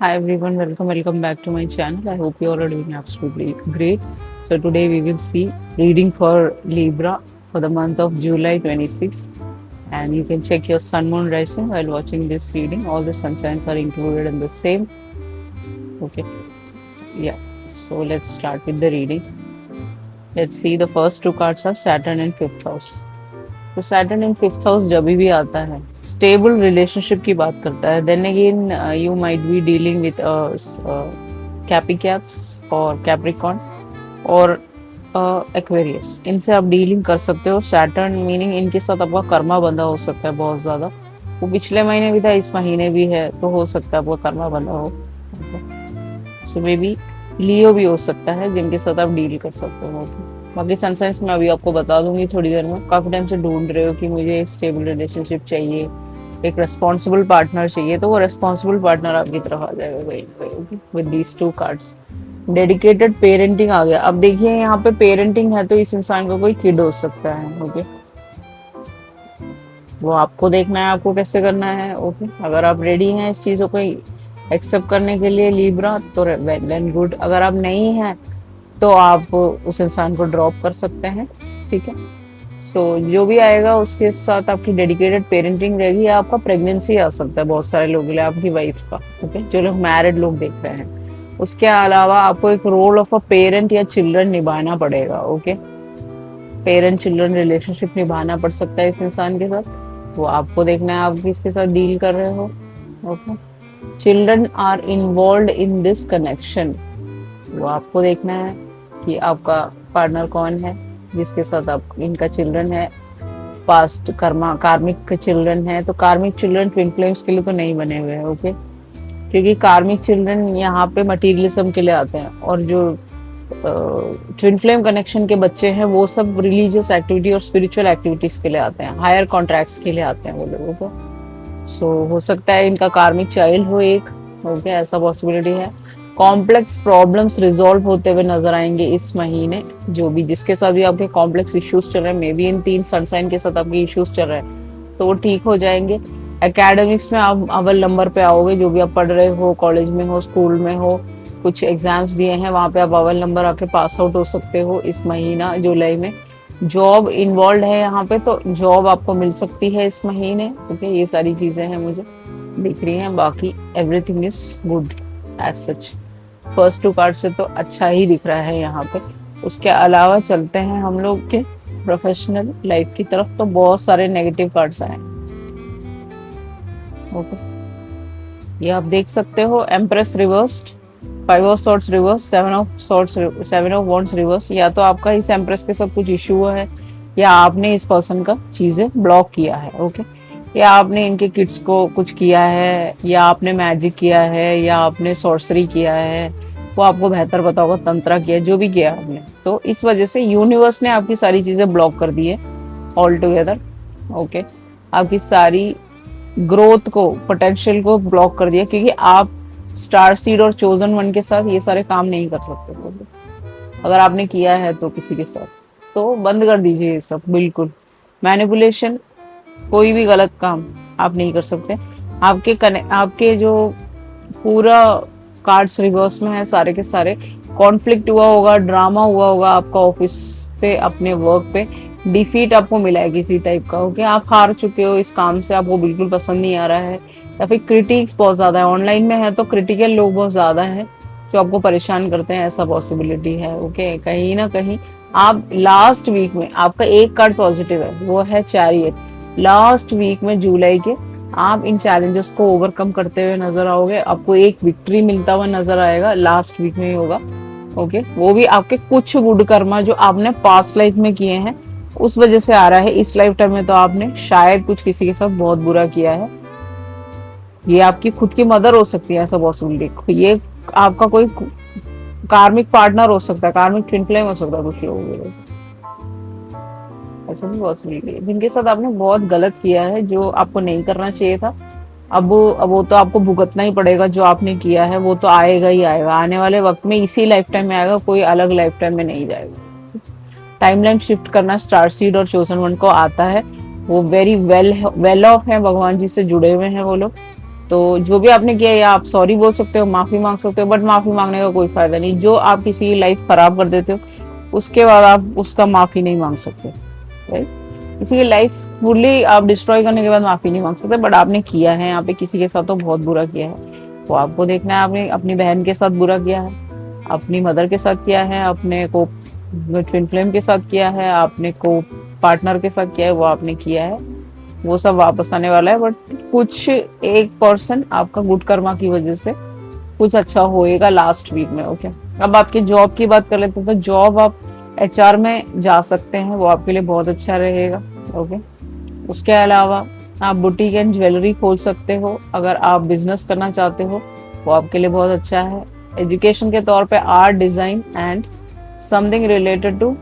Hi everyone, welcome back to my channel. I hope you all are doing absolutely great. So today we will see reading for Libra for the month of July 26, and you can check your sun moon rising while watching this reading. All the sun signs are included in the same. Okay, yeah. So let's start with the reading. Let's see, the first two cards are Saturn in fifth house. तो Saturn in fifth house जब भी आता है stable relationship की बात करता है. Then again you might be dealing with cappy caps और कैप्रिकॉन और एक्वेरियस. इनसे आप डीलिंग कर सकते हो. सैटर्न मीनिंग इनके साथ आपका कर्मा बंधा हो सकता है बहुत ज्यादा. वो पिछले महीने भी था, इस महीने भी है, तो हो सकता है आपका कर्मा बंधा हो. सो मे बी लियो भी हो सकता है जिनके साथ आप डील कर सकते हो. बाकी सनसाइंस मैं अभी आपको बता दूंगी थोड़ी देर में. काफी टाइम से ढूंढ रहे हो कि मुझे एक स्टेबल रिलेशनशिप चाहिए, एक रेस्पॉन्सिबल पार्टनर चाहिए, तो वो रेस्पॉन्सिबल पार्टनर आपकी तरफ आ जाएगा with these two cards. Dedicated parenting आ गया. अब देखिए यहाँ पे पेरेंटिंग है तो इस इंसान का कोई किड हो सकता है. ओके, वो आपको देखना है आपको कैसे करना है. ओके, अगर आप रेडी हैं इस चीजों को एक्सेप्ट करने के लिए लिब्रा, तो वेल एंड गुड. अगर आप नहीं हैं तो आप उस इंसान को ड्रॉप कर सकते हैं. ठीक है. सो जो भी आएगा उसके साथ आपकी डेडिकेटेड पेरेंटिंग रहेगी. आपका प्रेगनेंसी आ सकता है बहुत सारे लोगों के लिए, आपकी वाइफ का. ओके, जो लोग मैरिड लोग देख रहे हैं. उसके अलावा आपको एक रोल ऑफ अ पेरेंट या चिल्ड्रन निभाना पड़ेगा. ओके, पेरेंट चिल्ड्रन रिलेशनशिप निभाना पड़ सकता है इस इंसान के साथ. वो आपको देखना है आप किसके साथ डील कर रहे हो. Okay, children are involve in this connection. वो आपको देखना है कि आपका पार्टनर कौन है जिसके साथ आप इनका चिल्ड्रन है. पास्ट कर्मा कार्मिक चिल्ड्रन है, तो कार्मिक चिल्ड्रन ट्विन फ्लेम्स के लिए तो नहीं बने हुए हैं. ओके, क्योंकि कार्मिक चिल्ड्रन यहाँ पे मटीरियलिज्म के लिए आते हैं, और जो ट्विन फ्लेम कनेक्शन के बच्चे हैं वो सब रिलीजियस एक्टिविटी और स्पिरिचुअल एक्टिविटीज के लिए आते हैं, हायर कॉन्ट्रैक्ट्स के लिए आते हैं वो लोगों को. सो हो सकता है इनका कार्मिक चाइल्ड हो एक. ओके, ऐसा पॉसिबिलिटी है. कॉम्प्लेक्स प्रॉब्लम्स रिजॉल्व होते हुए नजर आएंगे इस महीने. जो भी जिसके साथ भी आपके कॉम्प्लेक्स इश्यूज चल रहे हैं, मे बी इन तीन सनसाइन के साथ आपके इश्यूज चल रहे हैं, तो वो ठीक हो जाएंगे. एकेडमिक्स में आप अव्वल नंबर पे आओगे. जो भी आप पढ़ रहे हो, कॉलेज में हो, स्कूल में हो, कुछ एग्जाम्स दिए हैं, वहां पे आप अव्वल नंबर आके पास आउट हो सकते हो इस महीना जुलाई में. जॉब इन्वॉल्व है यहाँ पे, तो जॉब आपको मिल सकती है इस महीने. ओके, ये सारी चीजें हैं मुझे दिख रही हैं. बाकी everything is good as such. First two card से तो अच्छा ही दिख रहा है यहाँ पे. उसके अलावा चलते हैं हम लोग के प्रोफेशनल लाइफ की तरफ, तो बहुत सारे नेगेटिव कार्ड्स आए. ओके, ये आप देख सकते हो. Empress reversed, five of swords reverse, seven of swords, seven of wands reverse. या तो आपका इस एम्प्रेस के साथ कुछ इशू हुआ है, या आपने इस पर्सन का चीजें ब्लॉक किया है. ओके, या आपने इनके किड्स को कुछ किया है, या आपने मैजिक किया है, या आपने सॉर्सरी किया है. वो आपको बेहतर पता होगा, तंत्रा किया, जो भी किया आपने. तो इस वजह से यूनिवर्स ने आपकी सारी चीजें ब्लॉक कर दी है ऑल टुगेदर. ओके, आपकी सारी ग्रोथ को, पोटेंशियल को ब्लॉक कर दिया, क्योंकि आप स्टार सीड और चोजन वन के साथ ये सारे काम नहीं कर सकते. अगर आपने किया है तो किसी के साथ, तो बंद कर दीजिए ये सब बिल्कुल. मैनिपुलेशन, कोई भी गलत काम आप नहीं कर सकते. आपके जो पूरा कार्ड्स रिवर्स में है सारे के सारे. कॉन्फ्लिक्ट हुआ होगा, ड्रामा हुआ होगा आपका ऑफिस पे, अपने वर्क पे. डिफीट आपको मिला है किसी टाइप का. ओके, आप हार चुके हो इस काम से, आपको बिल्कुल पसंद नहीं आ रहा है, या फिर क्रिटिक्स बहुत ज्यादा है. ऑनलाइन में है तो क्रिटिकल लोग बहुत ज्यादा है जो आपको परेशान करते हैं, ऐसा पॉसिबिलिटी है. ओके, कहीं ना कहीं आप लास्ट वीक में, आपका एक कार्ड पॉजिटिव है, वो है चैरियट. लास्ट वीक में जुलाई के आप इन चैलेंजेस को ओवरकम करते हुए नजर आओगे. आपको एक विक्ट्री मिलता हुआ नजर आएगा, लास्ट वीक में ही होगा. ओके, वो भी आपके कुछ गुड कर्मा जो आपने पास्ट लाइफ में किए हैं उस वजह से आ रहा है. इस लाइफ टाइम में तो आपने शायद कुछ किसी के साथ बहुत बुरा किया है. ये आपकी खुद की मदर हो सकती है, ऐसा पॉसिबिलिटी. ये आपका कोई कार्मिक पार्टनर हो सकता है, कार्मिक ट्विन फ्लेम हो सकता है कुछ लोगों के लिए. ऐसा भी पॉसिबिलिटी है जिनके साथ आपने बहुत गलत किया है, जो आपको नहीं करना चाहिए था. अब वो तो आपको भुगतना ही पड़ेगा. जो आपने किया है वो तो आएगा ही आएगा, आने वाले वक्त में इसी लाइफ टाइम में आएगा, कोई अलग लाइफ टाइम में नहीं जाएगा. टाइमलाइन शिफ्ट करना स्टार सीड और चोजन वन को आता है. वो वेरी वेल ऑफ है, भगवान जी से जुड़े हुए हैं वो लोग. तो जो भी आपने किया, या आप सॉरी बोल सकते हो, माफी मांग सकते हो, बट माफी मांगने का कोई फायदा नहीं। जो आप किसी की लाइफ खराब कर देते हो उसके बाद आप उसका माफी नहीं मांग सकते, राइट। किसी की लाइफ फुली आप डिस्ट्रॉय करने के बाद माफी नहीं मांग सकते, बट आपने किया है यहाँ पे किसी के साथ तो बहुत बुरा किया है। वो आपको देखना है, आपने अपनी बहन के साथ बुरा किया है, अपनी मदर के साथ किया है, अपने को ट्विन फ्लेम के साथ किया है, आपने को पार्टनर के साथ किया है, वो आपने किया है। वो सब वापस आने वाला है, बट कुछ 1% आपका गुड कर्मा की वजह से कुछ अच्छा होएगा लास्ट वीक में। ओके, अब आपकी जॉब की बात कर लेते हैं, तो जॉब आप एचआर में जा सकते हैं, वो आपके लिए बहुत अच्छा रहेगा। ओके, उसके अलावा आप बुटीक एंड ज्वेलरी खोल सकते हो, अगर आप बिजनेस करना चाहते हो वो आपके लिए बहुत अच्छा है। एजुकेशन के तौर पे art, design and something related to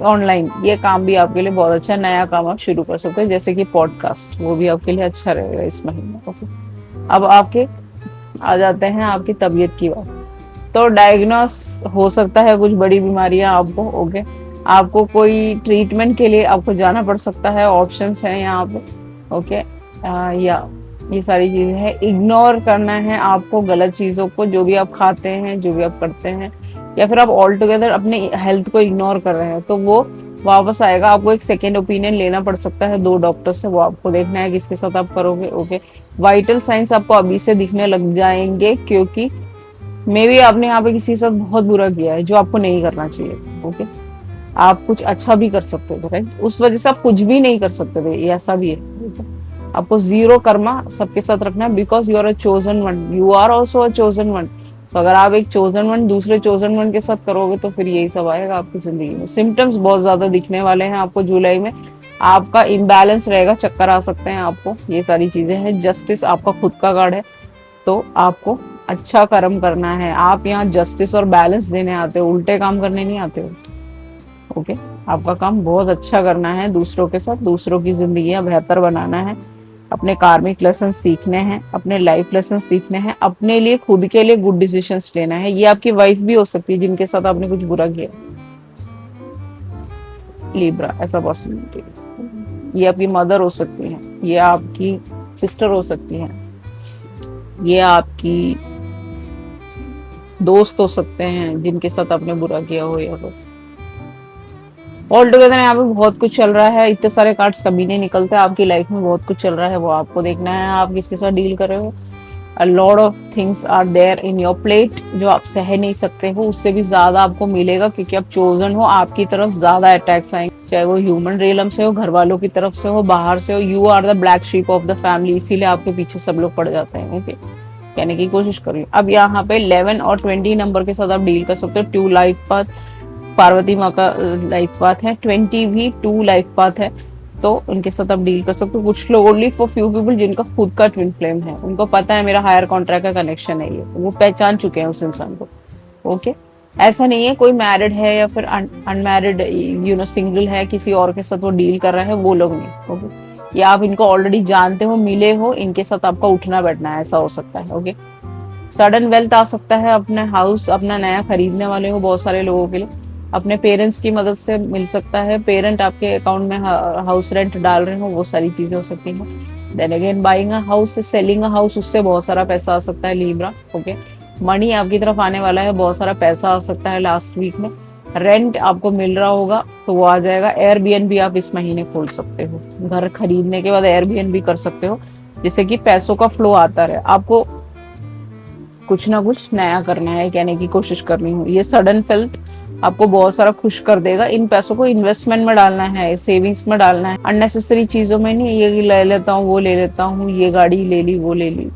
online, ये काम भी आपके लिए बहुत अच्छा है। नया काम आप शुरू कर सकते हो, जैसे कि पॉडकास्ट, वो भी आपके लिए अच्छा रहेगा इस महीने। ओके, अब आपके आ जाते हैं आपकी तबीयत की बात। तो डायग्नोस हो सकता है कुछ बड़ी बीमारियां आपको। ओके, आपको कोई ट्रीटमेंट के लिए आपको जाना पड़ सकता है, ऑप्शंस हैं यहाँ पे। ओके, या ये सारी चीजें हैं, इग्नोर करना है आपको गलत चीजों को, जो भी आप खाते हैं, जो भी आप करते हैं, या फिर आप ऑल टुगेदर अपने हेल्थ को इग्नोर कर रहे हैं, तो वो वापस आएगा। आपको एक सेकेंड ओपिनियन लेना पड़ सकता है 2 डॉक्टर से, वो आपको देखना है किसके साथ आप करोगे। ओके, वाइटल साइंस आपको अभी से दिखने लग जाएंगे, क्योंकि मे बी आपने यहाँ पे किसी के साथ बहुत बुरा किया है जो आपको नहीं करना चाहिए। ओके, आप कुछ अच्छा भी कर सकते थे, राइट, उस वजह से आप कुछ भी नहीं कर सकते थे, ये ऐसा भी है। आपको जीरो कर्मा सबके साथ रखना है, because you are a chosen one, you are also a chosen one. तो अगर आप एक चोजन वन दूसरे चोजन वन के साथ करोगे तो फिर यही सब आएगा आपकी जिंदगी में। सिम्टम्स बहुत ज्यादा दिखने वाले हैं आपको जुलाई में, आपका इम्बैलेंस रहेगा, चक्कर आ सकते हैं आपको, ये सारी चीजें हैं। जस्टिस आपका खुद का कार्ड है, तो आपको अच्छा कर्म करना है। आप यहाँ जस्टिस और बैलेंस देने आते हो, उल्टे काम करने नहीं आते हो। ओके, आपका काम बहुत अच्छा करना है दूसरों के साथ, दूसरों की जिंदगियां बेहतर बनाना है, अपने कार्मिक लेसन सीखने हैं, अपने लाइफ लेसन सीखने हैं, अपने लिए खुद के लिए गुड डिसीजंस लेना है। ये आपकी वाइफ भी हो सकती है जिनके साथ आपने कुछ बुरा किया, लिब्रा, ऐसा पॉसिबिलिटी है। ये आपकी मदर हो सकती है, ये आपकी सिस्टर हो सकती है, ये आपकी दोस्त हो सकते हैं जिनके साथ आपने बुरा किया हो, या फिर ऑल टुगेदर यहाँ पे बहुत कुछ चल रहा है। इतने सारे कार्ड्स कभी नहीं निकलते, आपकी लाइफ में बहुत कुछ चल रहा है, वो आपको देखना है आप किसके साथ डील कर रहे हो। A lot of things are there in your plate, जो आप सह नहीं सकते हो, उससे भी ज्यादा आपको मिलेगा, क्योंकि आप चोजन हो। आपकी तरफ ज्यादा अटैक्स आएंगे, चाहे वो ह्यूमन रियलम से हो, घर वालों की तरफ से हो, बाहर से हो। You are the black sheep of the family, इसीलिए आपके पीछे सब लोग पड़ जाते हैं। ओके, कहने की कोशिश करिए। अब यहाँ पे 11 और 20 नंबर के साथ आप डील कर सकते हो। 2 लाइफ पाथ पार्वती माँ का लाइफ पाथ है, 20 भी 2 लाइफ पाथ है, तो उनके साथ आप डील कर सकते हो। कुछ लोग, ओनली फॉर फ्यू पीपल जिनका खुद का ट्विन फ्लेम है, उनको पता है मेरा हायर कॉन्ट्रैक्ट का कनेक्शन है, ये वो पहचान चुके हैं उस इंसान को। ओके, ऐसा नहीं है कोई मैरिड है या फिर अनमैरिड सिंगल है, किसी और के साथ वो डील कर रहा है, वो लोग नहीं। ओके, या आप इनको ऑलरेडी जानते हो, मिले हो, इनके साथ आपका उठना बैठना है, ऐसा हो सकता है। ओके, सडन वेल्थ आ सकता है, अपने हाउस अपना नया खरीदने वाले हो बहुत सारे लोगों के लिए, अपने पेरेंट्स की मदद से मिल सकता है, पेरेंट आपके अकाउंट में हाउस रेंट डाल रहे हो, वो सारी चीजें हो सकती हैं। Then again buying a house से सेलिंग अ हाउस, उससे बहुत सारा पैसा आ सकता है लीब्रा। ओके, मनी आपकी तरफ आने वाला है, बहुत सारा पैसा आ सकता है लास्ट वीक में। रेंट आपको मिल रहा होगा तो वो आ जाएगा। एयरबीएनबी आप इस महीने खोल सकते हो, घर खरीदने के बाद एयरबीएनबी कर सकते हो, जिससे कि पैसों का फ्लो आता रहे। आपको कुछ ना कुछ नया करना है, कहने की कोशिश कर रही हूँ। ये सडन वेल्थ आपको बहुत सारा खुश कर देगा। इन पैसों को इन्वेस्टमेंट में डालना है, सेविंग्स में डालना है, अननेसेसरी चीजों में नहीं। ये ले लेता हूँ, वो ले लेता हूँ, ये गाड़ी ले ली, वो ले ली,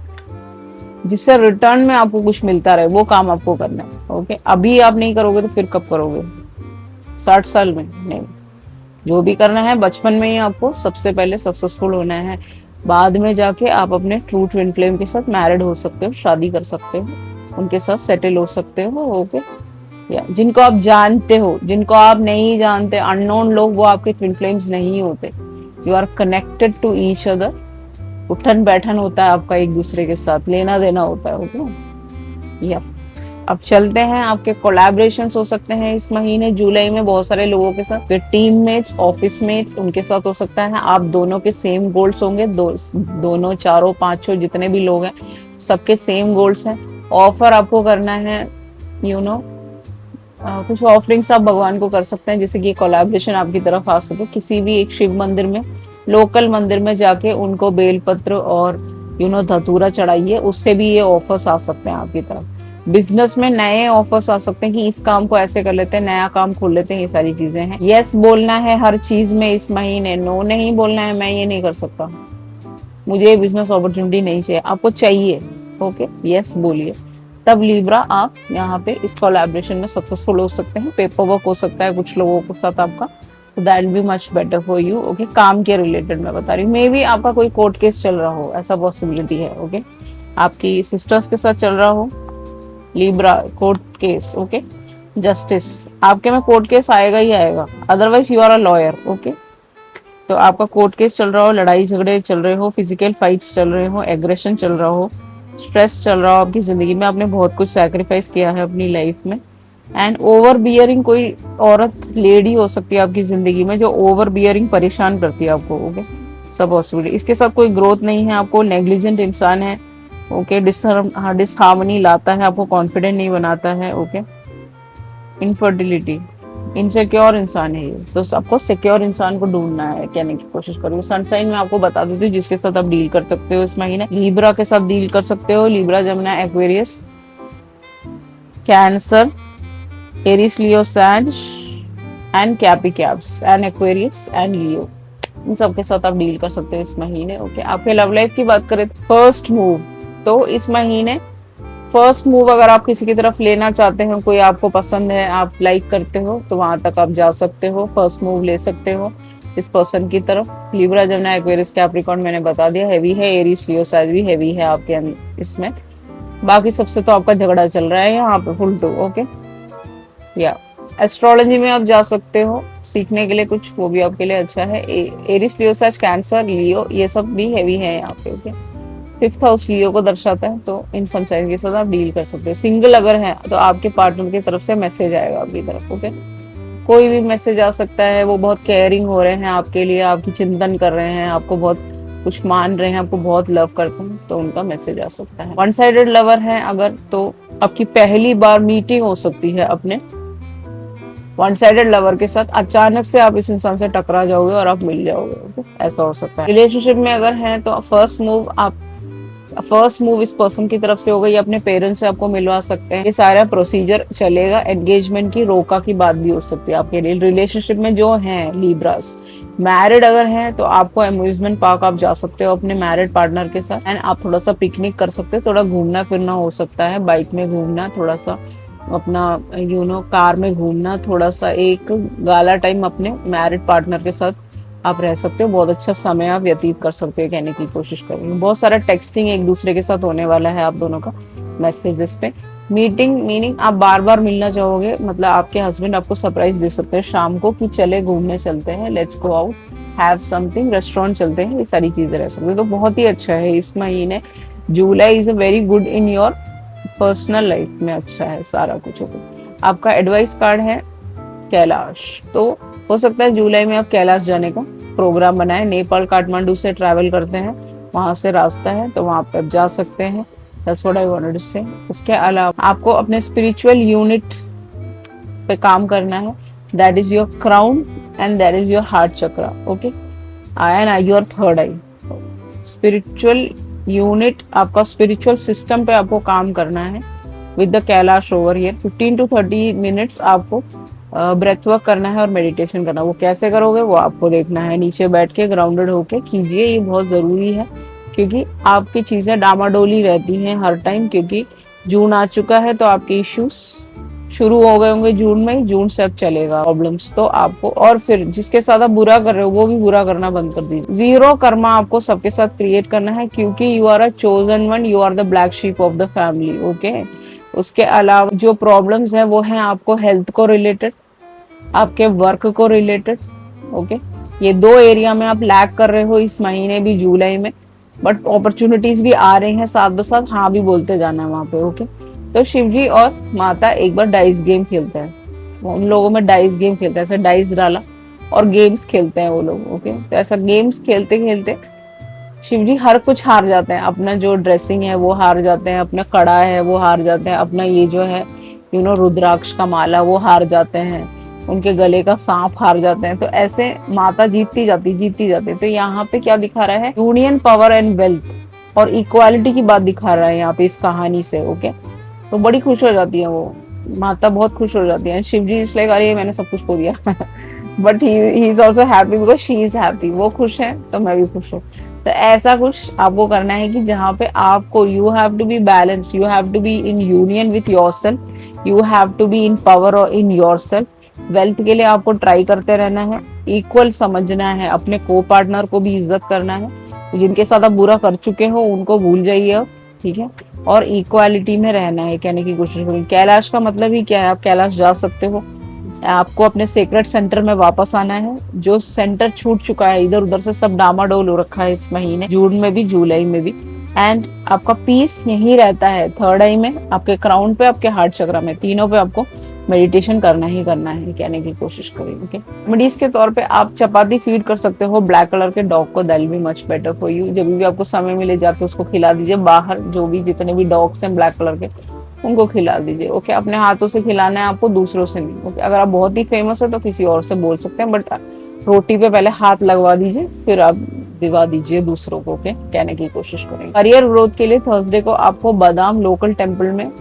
जिससे रिटर्न में आपको कुछ मिलता रहे, वो काम आपको करना है। ओके, अभी आप नहीं करोगे तो फिर कब करोगे? 60 साल में नहीं। जो भी करना है बचपन में ही आपको सबसे पहले सक्सेसफुल होना है, बाद में जाके आप अपने ट्रू ट्विन फ्लेम के साथ मैरिड हो सकते हो, शादी कर सकते हो, उनके साथ सेटल हो सकते हो। ओके, या जिनको आप जानते हो, जिनको आप नहीं जानते, अननोन लोग, वो आपके ट्विन फ्लेम्स नहीं होते। You are connected to each other, उठन बैठन होता है आपका एक दूसरे के साथ, लेना देना होता है। ओके, या अब चलते हैं, आपके कोलैबोरेशंस हो सकते हैं इस महीने जुलाई में बहुत सारे लोगों के साथ, टीममेट्स, ऑफिस मेट्स, उनके साथ हो सकता है। आप दोनों के सेम गोल्स होंगे, दोनों चारों पांचों जितने भी लोग हैं सबके सेम गोल्स हैं। ऑफर आपको करना है, यू नो कुछ ऑफरिंग्स आप भगवान को कर सकते हैं जिससे कि कोलैबोरेशन आपकी तरफ आ सके। किसी भी एक शिव मंदिर में, लोकल मंदिर में जाके उनको बेलपत्र और धतूरा चढ़ाइए, उससे भी ये ऑफर्स आ सकते हैं आपकी तरफ। बिजनेस में नए ऑफर्स आ सकते हैं कि इस काम को ऐसे कर लेते हैं, नया काम खोल लेते हैं, ये सारी चीजें हैं। यस बोलना है हर चीज में इस महीने, नो नहीं बोलना है मैं ये नहीं कर सकता, मुझे ये बिजनेस अपॉर्चुनिटी नहीं चाहिए, आपको चाहिए, ओके यस बोलिए। तब लीब्रा आप यहाँ पे इस कोलैबोरेशन में सक्सेसफुल हो सकते हैं। पेपर वर्क हो सकता है कुछ लोगों के साथ आपका, तो that B much better for you, okay. काम के रिलेटेड मैं बता रही हूँ, मे बी आपका कोई कोर्ट केस चल रहा हो, ऐसा पॉसिबिलिटी है, ओके। आपकी सिस्टर्स के साथ चल रहा हो Libra court case, okay. Justice, आपके में कोर्ट केस आएगा ही आएगा, otherwise you are a lawyer, okay. तो आपका कोर्ट केस चल रहा हो, लड़ाई झगड़े चल रहे हो, फिजिकल फाइट्स चल रहे हो, एग्रेशन चल रहा हो, स्ट्रेस चल रहा हो आपकी जिंदगी में, आपने बहुत कुछ सैक्रिफाइस किया है अपनी लाइफ में, एंड ओवर बियरिंग कोई औरत लेडी हो सकती है आपकी जिंदगी में जो ओवर बियरिंग परेशान करती है आपको, ओके। सब पॉसिबिलिटी, इसके साथ कोई ग्रोथ नहीं है, आपको नेग्लिजेंट इंसान है, ओके। डिसहार्मनी लाता है, आपको कॉन्फिडेंट नहीं बनाता है, ओके। इनफर्टिलिटी, इनसिक्योर इंसान है ये, तो आपको सिक्योर इंसान को ढूंढना है, कहने की कोशिश करो। सनसाइन में आपको बता देती हूँ जिसके साथ आप डील कर सकते हो इस महीने, लीब्रा के साथ डील कर सकते हो, Libra, Gemini, Aquarius, Cancer, Aries, Leo, sage and cappy caps and Aquarius and Leo, इन सब के साथ आप डील कर सकते हो इस महीने, ओके। आपके लव लाइफ की बात करें, फर्स्ट मूव, तो इस महीने फर्स्ट मूव अगर आप किसी की तरफ लेना चाहते हैं, कोई आपको पसंद है, आप लाइक करते हो, तो वहां तक आप जा सकते हो, फर्स्ट मूव ले सकते हो इस पर्सन की तरफ। लिब्रा, जमुना, एक्वेरियस, कैप्रिकॉर्न मैंने बता दिया हैवी है, एरीज, लियो, साइज भी हैवी है आपके इसमें। बाकी सबसे तो आपका झगड़ा चल रहा है यहाँ पे फुल टू, ओके। या एस्ट्रोलॉजी में आप जा सकते हो सीखने के लिए कुछ, वो भी आपके लिए अच्छा है। एरीज, लियो, साइज, कैंसर, लियो, ये सब भी हैवी है यहाँ पे, ओके। फिफ्थ हाउस लियो को दर्शाता है, तो इन सनसाइन के साथ आप डील कर सकते हो। सिंगल अगर है तो आपके पार्टनर की तरफ से मैसेज आएगा आपकी तरफ, ओके। कोई भी मैसेज आ सकता है, वो बहुत केयरिंग हो रहे हैं आपके लिए, आपकी चिंतन कर रहे हैं, आपको बहुत कुछ मान रहे हैं, आपको बहुत लव करते हैं, तो उनका मैसेज आ सकता है। वन साइडेड लवर है अगर, तो आपकी पहली बार मीटिंग हो सकती है अपने वन साइडेड लवर के साथ, अचानक से आप इस इंसान से टकरा जाओगे और आप मिल जाओगे, ओके, ऐसा हो सकता है। रिलेशनशिप में अगर है तो फर्स्ट मूव इस पर्सन की तरफ से होगा, या अपने पेरेंट्स से आपको मिलवा सकते हैं, ये सारा प्रोसीजर चलेगा। एंगेजमेंट की रोका की बात भी हो सकती है आपके लिए। रिलेशनशिप में जो है लीब्रास, मैरिड अगर है तो आपको अम्यूजमेंट पार्क आप जा सकते हो अपने मैरिड पार्टनर के साथ, एंड आप थोड़ा सा पिकनिक कर सकते हो, थोड़ा घूमना फिरना हो सकता है, बाइक में घूमना, थोड़ा सा अपना कार में घूमना, थोड़ा सा एक गाला टाइम अपने मैरिड पार्टनर के साथ आप रह सकते हो, बहुत अच्छा समय आप व्यतीत कर सकते हो, कहने की कोशिश कर रही हूँ। बहुत सारा टेक्सटिंग एक दूसरे के साथ होने वाला है आप दोनों का, मैसेजेस पे। मीटिंग मीनिंग आप बार बार मिलना चाहोगे, मतलब आपके हस्बैंड आपको सरप्राइज दे सकते हैं शाम को कि चले घूमने चलते हैं, let's go out, have something, restaurant चलते हैं, ये सारी चीजें रह सकती है, तो बहुत ही अच्छा है इस महीने। जुलाई is a very good in your personal life में, अच्छा है सारा कुछ। आपका एडवाइस कार्ड है कैलाश, तो हो सकता है जुलाई में आप कैलाश जाने का प्रोग्राम बनाए। नेपाल काठमांडू से ट्रैवल करते हैं, वहां से रास्ता है, तो वहां पे आप जा सकते हैं। That's what I wanted to say. उसके अलावा आपको अपने स्पिरिचुअल यूनिट पे काम करना है, that is your crown and that is your heart chakra, okay, and your third I. Spiritual unit, आपका स्पिरिचुअल सिस्टम पे आपको काम करना है with the Kailash over here. 15 to 30 minutes आपको ब्रेथ वर्क करना है और मेडिटेशन करना है। वो कैसे करोगे वो आपको देखना है, नीचे बैठ के ग्राउंडेड होके कीजिए, ये बहुत जरूरी है, क्योंकि आपकी चीजें डामाडोली रहती हैं हर टाइम, क्योंकि जून आ चुका है, तो आपके इश्यूज शुरू हो गए होंगे जून में ही, जून से अब चलेगा प्रॉब्लम्स, तो आपको, और फिर जिसके साथ आप बुरा कर रहे हो वो भी बुरा करना बंद कर दीजिए। जीरो कर्मा आपको सबके साथ क्रिएट करना है, क्योंकि you are a chosen one, you are the black sheep of the family, okay. उसके अलावा जो प्रॉब्लम्स है वो है आपको हेल्थ को रिलेटेड, आपके वर्क को रिलेटेड, ओके। ये दो एरिया में आप लैक कर रहे हो इस महीने भी, जुलाई में, बट अपॉर्चुनिटीज भी आ रही हैं साथ ब साथ, हाँ भी बोलते जाना है वहां पे, ओके। तो शिव जी और माता एक बार डाइस गेम खेलते हैं, उन लोगों में डाइस गेम खेलते हैं, ऐसे डाइस डाला और गेम्स खेलते हैं वो लोग। ओके, तो ऐसा गेम्स खेलते खेलते शिव जी हर कुछ हार जाते हैं, अपना जो ड्रेसिंग है वो हार जाते हैं, अपना कड़ा है वो हार जाते हैं, अपना ये जो है रुद्राक्ष का माला वो हार जाते हैं, उनके गले का सांप हार जाते हैं। तो ऐसे माता जीतती जाती। तो यहाँ पे क्या दिखा रहा है, यूनियन, पावर एंड वेल्थ और इक्वालिटी की बात दिखा रहा है यहाँ पे इस कहानी से। ओके, तो बड़ी खुश हो जाती है वो माता, बहुत खुश हो जाती है। शिव जी इस लाइक अरे मैंने सब कुछ खो दिया but he is also happy because she is happy, वो खुश है तो मैं भी खुश हूँ। तो ऐसा कुछ आपको करना है कि जहाँ पे आपको you have to be balance, you have to be in union with yourself, you have to be in power और इन योरसेल्फ। वेल्थ के लिए आपको ट्राई करते रहना है, इक्वल समझना है, अपने को पार्टनर को भी इज्जत करना है, जिनके साथ आप बुरा कर चुके हो उनको भूल जाइए अब, ठीक है, और इक्वालिटी में रहना है, कहने की कोशिश करिए। कैलाश का मतलब ही क्या है, आप कैलाश जा सकते हो, आपको अपने सेक्रेट सेंटर में वापस आना है। जो सेंटर छूट चुका है, इधर उधर से सब डामाडोल हो रखा है इस महीने, जून में भी जुलाई में भी, एंड आपका पीस यही रहता है थर्ड आई में, आपके क्राउन पे, आपके हार्ट चक्र में, तीनों पे आपको मेडिटेशन करना ही करना है, कहने की कोशिश करें। ओके, रेमेडीज के तौर पे आप चपाती फीड कर सकते हो ब्लैक कलर के डॉग को, that B much better for you. जब भी आपको समय मिले जाके उसको खिला दीजिए, बाहर जो भी जितने भी डॉग्स हैं ब्लैक कलर के उनको खिला दीजिए। ओके, अपने हाथों से खिलाना है आपको, दूसरों से नहीं। ओके, अगर आप बहुत ही फेमस है तो किसी और से बोल सकते हैं, बट रोटी पे पहले हाथ लगवा दीजिए फिर आप दिवा दीजिए दूसरों को। ओके, कहने की कोशिश करेंगे। करियर ग्रोथ के लिए थर्सडे को आपको बादाम लोकल टेम्पल में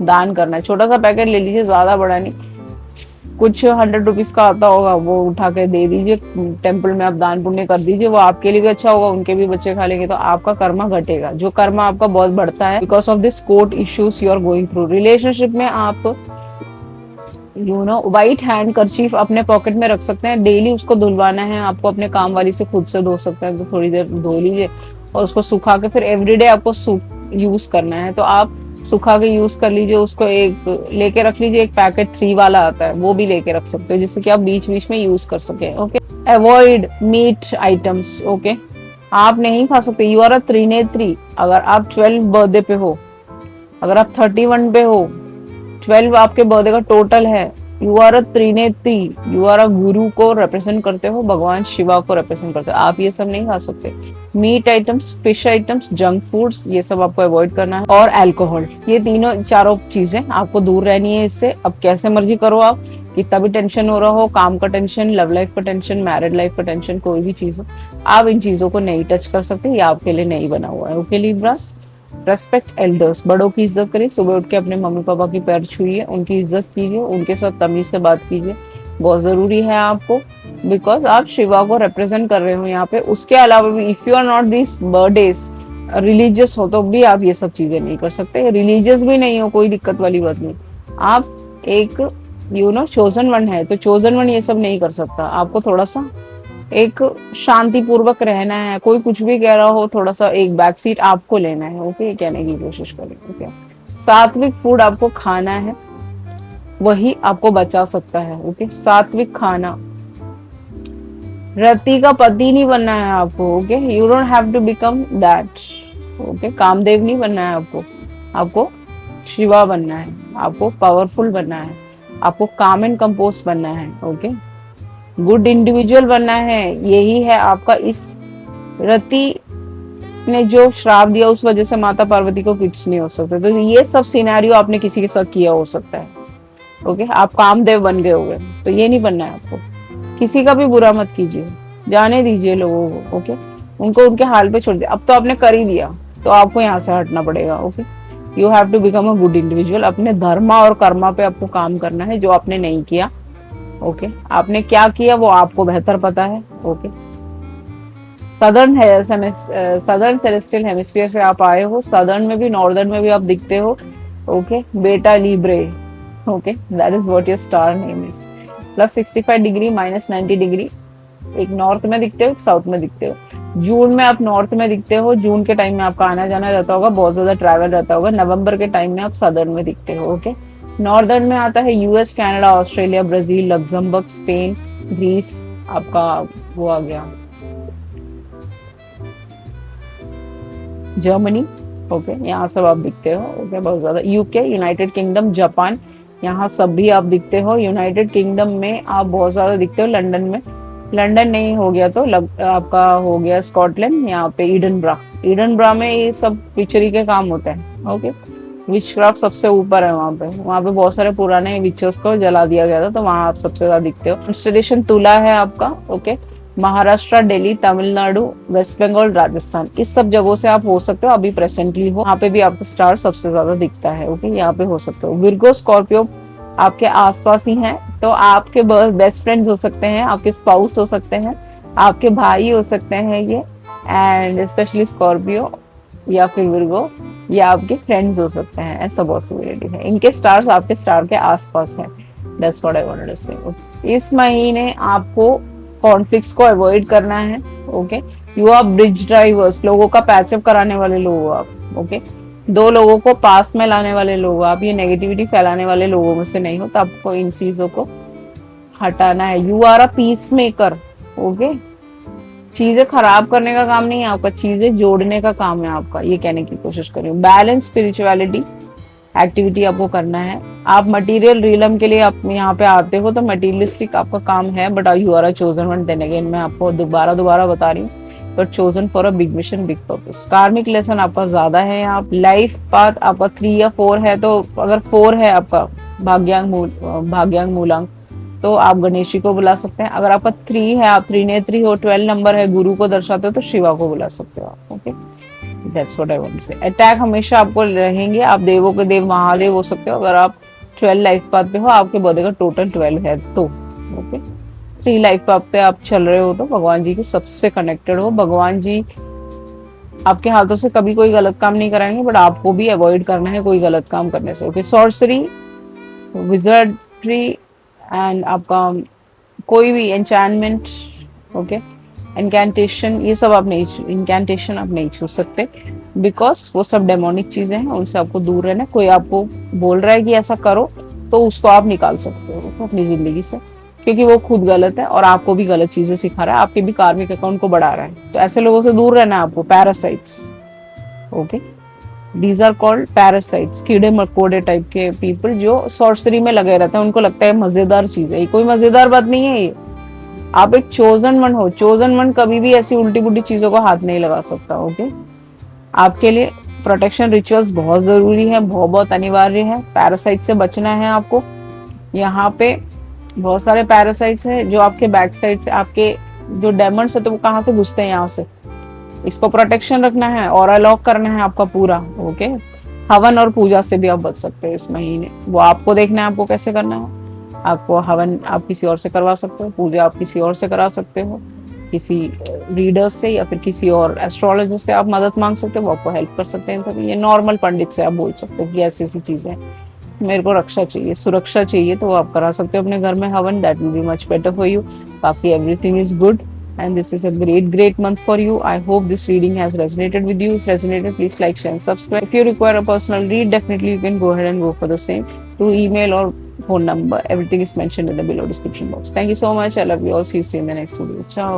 दान करना है, छोटा सा पैकेट ले लीजिए, ज्यादा बड़ा नहीं, कुछ 100 रुपीज का आता होगा, वो उठा के दे दीजिए टेम्पल में, आप दान पुण्य कर दीजिए, वो आपके लिए भी अच्छा होगा, उनके भी बच्चे खा लेंगे, तो आपका कर्मा घटेगा, जो कर्मा आपका बहुत बढ़ता है because of this court issues you are going through. Relationship में आप व्हाइट हैंड कर्चीफ अपने पॉकेट में रख सकते हैं, डेली उसको धुलवाना है आपको, अपने काम वाली से खुद से धो सकते हैं, तो थोड़ी देर धो लीजिए और उसको सुखा के फिर एवरीडे आपको यूज करना है, तो आप सुखा के यूज कर लीजिए उसको। एक लेके रख लीजिए, एक पैकेट 3 वाला आता है वो भी लेके रख सकते हो, जिससे कि आप बीच बीच में यूज कर सके। Okay, avoid meat items. Okay, आप नहीं खा सकते, यू आर अ त्रिनेत्री। अगर आप 12 बर्थडे पे हो, अगर आप 31 पे हो, 12 आपके बर्थडे का टोटल है, यू आर अ त्रिनेत्री, यू आर अ गुरु को रिप्रेजेंट करते हो, भगवान शिवा को रिप्रेजेंट करते हो, आप ये सब नहीं खा सकते। Meat items, fish items, junk foods, ये सब आपको अवॉइड करना है, और अल्कोहल, ये तीनों चारों चीजें आपको दूर रहनी है इससे। अब कैसे मर्जी करो आप, कितना भी टेंशन हो रहा हो, काम का टेंशन, लव लाइफ का टेंशन, मैरिड लाइफ का टेंशन, कोई भी चीज हो, आप इन चीजों को नहीं टच कर सकते, ये आपके लिए नहीं बना हुआ है। ओके लिब्रास, रेस्पेक्ट एल्डर्स, बड़ों की इज्जत करिए, सुबह उठ के अपने मम्मी पापा की पैर छूइए, उनकी इज्जत कीजिए, उनके साथ तमीज से बात कीजिए, बहुत जरूरी है आपको, बिकॉज आप शिवा को रिप्रेजेंट कर रहे हो यहाँ पे। उसके अलावा भी if you are not this birthdays religious हो तो भी आप ये सब चीजें नहीं कर सकते, रिलीजियस भी नहीं हो कोई दिक्कत वाली बात नहीं, आप एक चोजन वन है, तो चोजन वन ये सब नहीं कर सकता, आपको थोड़ा सा एक शांति पूर्वक रहना है, कोई कुछ भी कह रहा हो थोड़ा सा एक बैक सीट आपको लेना है। ओके, कहने की कोशिश करें। ओके, सात्विक फूड आपको खाना है, वही आपको बचा सकता है। ओके, सात्विक खाना, रति का पति नहीं बनना है आपको। Okay, you don't have to become that. Okay, Kamdev नहीं बनना है आपको, आपको शिवा बनना है, आपको पावरफुल बनना है, आपको काम एंड कंपोज बनना है। ओके, गुड इंडिविजुअल बनना है, यही है आपका। इस रति ने जो श्राप दिया उस वजह से माता पार्वती को किड्स नहीं हो सकते, तो ये सब सिनेरियो आपने किसी के साथ किया हो सकता है। ओके, आप कामदेव बन गए होंगे, तो ये नहीं बनना है आपको, किसी का भी बुरा मत कीजिए, जाने दीजिए लोगों को। ओके, उनको उनके हाल पे छोड़ दिया, अब तो आपने कर ही दिया तो आपको यहाँ से हटना पड़ेगा। Okay, you have to become a good individual, अपने धर्मा और कर्मा पे आपको काम करना है, जो आपने नहीं किया। ओके, आपने क्या किया वो आपको बेहतर पता है। ओके, सदर्न है, सदर्न सेलेस्टियल हेमिस्फीयर से आप आए हो, सदर्न में भी नॉर्दर्न में भी आप दिखते हो। ओके, बेटा Libre. Okay, that is what your star name is. +65 degree, -90 degree, एक नॉर्थ में दिखते हो, एक साउथ में दिखते हो। जून में आप नॉर्थ में दिखते हो, जून के टाइम में आपका आना जाना रहता होगा, बहुत ज्यादा ट्रैवल रहता होगा। नवंबर के टाइम में आप सदर्न में दिखते हो। ओके, नॉर्दर्न में आता है US, Canada, Australia, Brazil, Luxembourg, Spain, Greece, आपका वो आ गया जर्मनी, ओके, यहाँ सब आप दिखते हो। ओके, बहुत ज्यादा यूके, यूनाइटेड किंगडम, जापान, यहाँ सब भी आप दिखते हो। यूनाइटेड किंगडम में आप बहुत ज्यादा दिखते हो। लंदन में, लंदन नहीं हो गया तो आपका हो गया स्कॉटलैंड, यहाँ पे ईडनब्रा। ईडनब्रा में ये सब विचरी के काम होते हैं। ओके, विचक्राफ्ट सबसे ऊपर है वहाँ पे। वहाँ पे बहुत सारे पुराने विचर्स को जला दिया गया था, तो वहाँ आप सबसे ज्यादा दिखते हो। कॉन्स्टेलेशन तुला है आपका। ओके, महाराष्ट्र, दिल्ली, तमिलनाडु, वेस्ट बंगाल, राजस्थान, इस सब जगहों से आप हो सकते हो। अभी प्रेजेंटली हो वहाँ पे भी आपको स्टार सबसे ज्यादा दिखता है। ओके, यहाँ पे हो सकते हो। विर्गो, स्कॉर्पियो आपके आसपास ही हैं, तो आपके बेस्ट फ्रेंड्स हो सकते हैं, आपके स्पाउस हो सकते हैं, आपके भाई हो सकते हैं ये, एंड स्पेशली स्कॉर्पियो या फिर विर्गो, या आपके फ्रेंड्स हो सकते हैं। ऐसा पॉसिबिलिटी है। इनके स्टार्स आपके स्टार के आसपास हैं। That's what I wanted to say. इस महीने आपको कॉन्फ्लिक्ट्स को अवॉइड करना है। Okay, you are bridge drivers, लोगों का पैचअप कराने वाले लोग हो आप। ओके, दो लोगों को पास में लाने वाले लोग हो आप। ये नेगेटिविटी फैलाने वाले लोगों में से नहीं हो, तो आपको इन चीजों को हटाना है। You are a peace maker. Okay, चीजें खराब करने का काम नहीं है आपका, चीजें जोड़ने का काम है आपका, ये कहने की कोशिश कर रही हूँ। बैलेंस स्पिरिचुअलिटी एक्टिविटी आपको करना है। आप मटेरियल रियलम के लिए आप यहाँ पे आते हो, तो मटेरियलिस्टिक आपका काम है, but you are a chosen one. Then again मैं आपको दोबारा बता रही हूँ, but chosen for a big mission, big purpose. Karmic lesson आपका ज्यादा है यहाँ। लाइफ पाथ आपका 3 या 4 है, तो अगर 4 है आपका भाग्यांग मूलांक, तो आप गणेश जी को बुला सकते हैं। अगर आपका 3 है, आप त्रिनेत्री हो, 12 नंबर है, गुरु को दर्शाते हो, तो शिवा को बुला सकते हो आप। Okay, that's what I want to say. Attack हमेशा आपको रहेंगे। आप देवों के देव महादेव हो सकते हो अगर आप 12 लाइफ पाथ पे हो, आपके बर्थडे का टोटल 12 है तो। ओके, 3 लाइफ पाथ पे आप चल रहे हो, तो भगवान जी के सबसे कनेक्टेड हो। भगवान जी आपके हाथों से कभी कोई गलत काम नहीं कराएंगे, बट आपको भी अवॉइड करना है कोई गलत काम करने से। ओके, सॉर्सरी, विजर्डरी, एंड आपका कोई भी एंचैनमेंट, ओके, इनकैंटेशन, ये सब आप नहीं, इनकैंटेशन आप नहीं छू सकते, बिकॉज वो सब डेमोनिक चीजें हैं, उनसे आपको दूर रहना। कोई आपको बोल रहा है कि ऐसा करो, तो उसको आप निकाल सकते हो तो अपनी जिंदगी से, क्योंकि वो खुद गलत है और आपको भी गलत चीजें सिखा रहा है, आपके भी कार्मिक अकाउंट को बढ़ा रहा है। तो ऐसे लोगों से दूर रहना है आपको। Parasites, okay, these are called parasites, कीड़े मकोड़े टाइप के पीपल जो सॉर्सरी में लगे रहते हैं। उनको लगता है मजेदार चीज है, ये कोई मजेदार बात नहीं है। ये आप एक चोजन वन हो। चोजन वन कभी भी ऐसी उल्टी पुल्टी चीजों को हाथ नहीं लगा सकता। ओके, आपके लिए प्रोटेक्शन रिचुअल्स बहुत जरूरी है, बहुत अनिवार्य है। पैरासाइट से बचना है आपको। यहाँ पे बहुत सारे पैरासाइट्स हैं जो आपके बैक साइड से, आपके जो डेमंड्स है, तो वो कहाँ से घुसते हैं, यहाँ से। इसको प्रोटेक्शन रखना है और अलॉक करना है आपका पूरा। ओके, हवन और पूजा से भी आप बच सकते हो इस महीने। वो आपको देखना है आपको कैसे करना है। आपको हवन आप किसी और से करवा सकते हो, पूजा आप किसी और से करा सकते हो, किसी रीडर्स से या फिर किसी और एस्ट्रोलॉजर से आप मदद मांग सकते हो, वो आपको हेल्प कर सकते हैं इन सभी। ये नॉर्मल पंडित से आप बोल सकते हो कि ऐसी ऐसी चीजें, मेरे को रक्षा चाहिए, सुरक्षा चाहिए, तो आप करा सकते हो अपने घर में हवन। That will be much better for you. बाकी everything is good and this is a great month for you. I hope this reading has resonated with you. If resonated, please like, share and subscribe. If you require a personal read, definitely you can go ahead and go for the same through email or phone number. Everything is mentioned in the below description box. Thank you so much. I love you all. See you in the next video. Ciao.